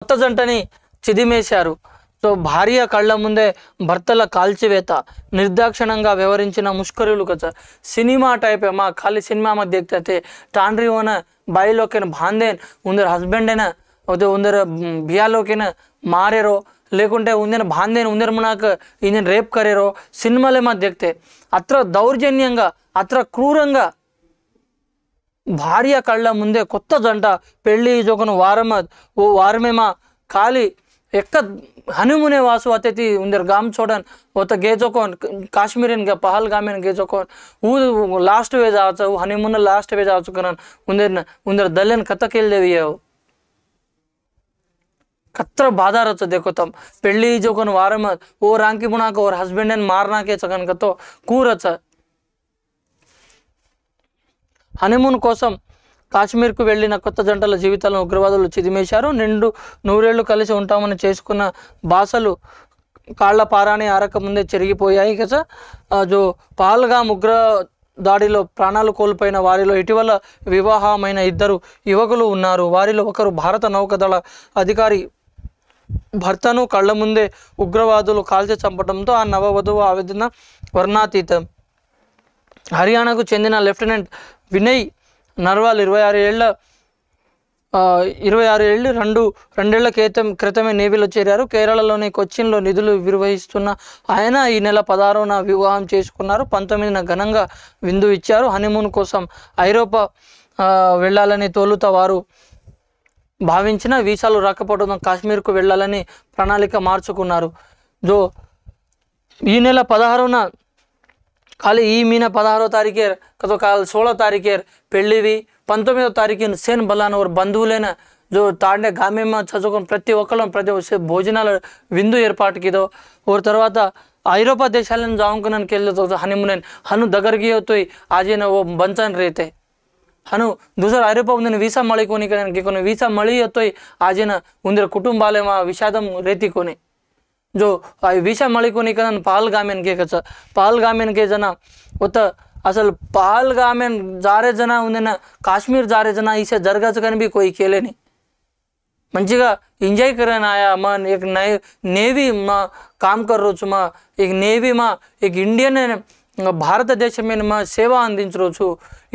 కొత్త జంటని చిదిమేశారు. సో భార్య కళ్ళ ముందే భర్తల కాల్చివేత, నిర్దాక్షిణంగా వ్యవహరించిన ముష్కరులు కదా. सिनेमा टाइप है माँ, खाली सिनेमा में देखते थे. टांडरी होना बाई लोग के भांदेन उधर हस्बैंड है ना, उधर बिया लोग के ना मारे रो, లేకుంటే ఉందని బాందేని ఉందర మునాక ఈయన రేప్ కరేరో సినిమాలే మా దేక్తే. అత్ర దౌర్జన్యంగా, అత్ర క్రూరంగా భార్య కళ్ళ ముందే కొత్త జంట పెళ్ళి జోకను ఓ వారమేమా ఖాళీ ఎక్క हनीमूने वासु आते थी उधर गाम छोड़न वो तो गे जो कौन काश्मीरन के पहल गामेन गे जो कौन वो लास्ट वे जाओ वो हनीमून लास्ट वे जाओ करन उधर दलन कत खेल देवी है. कत्र बाधा रच देखो तम पेली जो कौन वारम वो रांकी बुना को और हस्बैंड मारना के चकन कतो कूरच हनीमून कोसम కాశ్మీర్కు వెళ్ళిన కొత్త జంటల జీవితాలను ఉగ్రవాదులు చిదిమేశారు. నిండు నూరేళ్లు కలిసి ఉంటామని చేసుకున్న బాసలు కాళ్ల పారాని ఆరక ముందే చెరిగిపోయాయి కదా. జో పహల్గామ్ ఉగ్ర దాడిలో ప్రాణాలు కోల్పోయిన వారిలో ఇటీవల వివాహమైన 2 యువకులు ఉన్నారు. వారిలో ఒకరు భారత నౌకాదళ అధికారి భర్తను కళ్ళ ముందే ఉగ్రవాదులు కాల్చి చంపడంతో ఆ నవవధువు ఆవేదన వర్ణాతీతం. హర్యానాకు చెందిన లెఫ్టినెంట్ వినయ్ నర్వాల్ 26 ఏళ్ళు రెండేళ్ల క్రితమే నేవీలో చేరారు. కేరళలోని కొచ్చిన్లో నిధులు నిర్వహిస్తున్న ఆయన ఈ నెల 16న వివాహం చేసుకున్నారు. 19న ఘనంగా విందు ఇచ్చారు. హనీమూన్ కోసం ఐరోపా వెళ్ళాలని తోలుత వారు భావించిన వీసాలు రాకపోవడంతో కాశ్మీర్కు వెళ్ళాలని ప్రణాళిక మార్చుకున్నారు. జో ఈ నెల 16న खाली ई महीना 16 तारीखे कतो काल 16 तारीखे पेళ్ళివి 19వ तारीखिन सेन बलान और बंधुవులైన जो तांडे गामे में చదువుకొని ప్రతి ఒక్కళ్ళం ప్రతి భోజనాల విందు ఏర్పాటుకిదో और తర్వాత ఐరోపా దేశాలను जाऊंकनन केले तो हनीमून हनु दगरगी होतोय आजे न वो बंचन रहते हनु दूसरा ఐరోపా ఉందని వీసా మળી कोनी कोनी వీసా మળી होतोय आजे न उंदर कुटुंबाले मा विषादम रेती कोनी जो वीसा मळी कोनी कदन पहलगामेन के कच पहलगामेन के जना होत असल पहलगामेन जारे जना उन्हें काश्मीर जारे जना इसे जरगच कन भी कोई केले नहीं मंचिगा ఎంజాయ్ करन आया मन एक नए नेवी मा काम कर रोचु मा एक नेवी मा एक इंडियन भारत देश में मा सेवा अंदिंचरोचु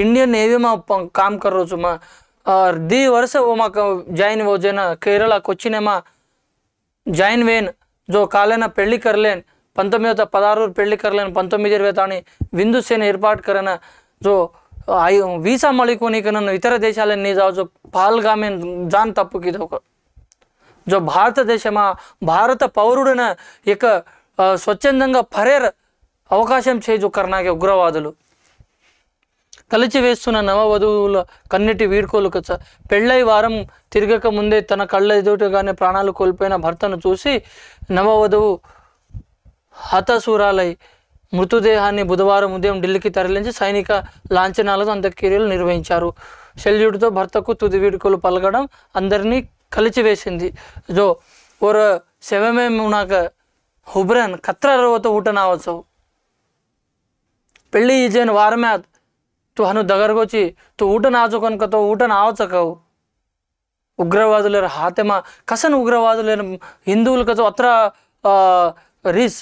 इंडियन नेवी मा काम कर रोचु मा और 2 वर्ष वो मा जाइन वो जना केरला कोच्चिन मा जाइन वेन जो कालेना పెళ్లి करलेन 1916 పెళ్లి करलेन 1920 ताणी विंदु सेन ఏర్పాటు करना जो वीसा मळी कोनी कन इतर देशाले नहीं जाओ जो पहलगामेन जान तप्पु किदो जो भारत देश में भारत पौरुडन एक స్వచ్ఛందంగా ఫరేర్ అవకాశం చేజు కర్నాకే ఉగ్రవాదులు కలిచి వేస్తున్న నవవధువుల కన్నిటి వీడ్కోలు కచ్చ. పెళ్ళై వారం తిరగక ముందే తన కళ్ళ ఎదుటగానే ప్రాణాలు కోల్పోయిన భర్తను చూసి నవవధువు హతశూరాలై మృతదేహాన్ని బుధవారం ఉదయం ఢిల్లీకి తరలించి సైనిక లాంఛనాలతో అంత్యక్రియలు నిర్వహించారు. సెల్యూట్తో భర్తకు తుది వీడ్కోలు పలకడం అందరినీ కలిచివేసింది. जो और सेवे में मुनाक हुबरन खतरा रहो तो ऊट नावचो పెళ్ళి ఈజేన్ వారమే तू हनु दगरगोची तू ऊट नाचो कन तो ऊट नावच कहो उग्रवादुल हाथे मा कसन उग्रवादुल हिंदुవుల कतो अत्र रिस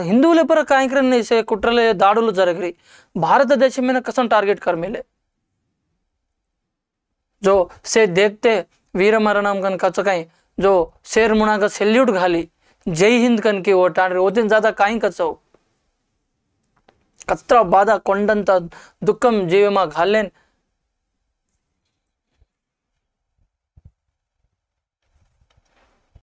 हिंदुవుల पर कार्यक्रम से कुट्रले दाडुలు జరగరి भारत देश में कसन टारगेट कर मिले जो से देखते वीर मरणम कन कचकाई जो शेर मुना का सेल्यूट घाली जय हिंद कन की वो टाडरे ओतिन ज्यादा काई कचो कत्र बाधा कोंडंत दुःखम जीवे मा घालेन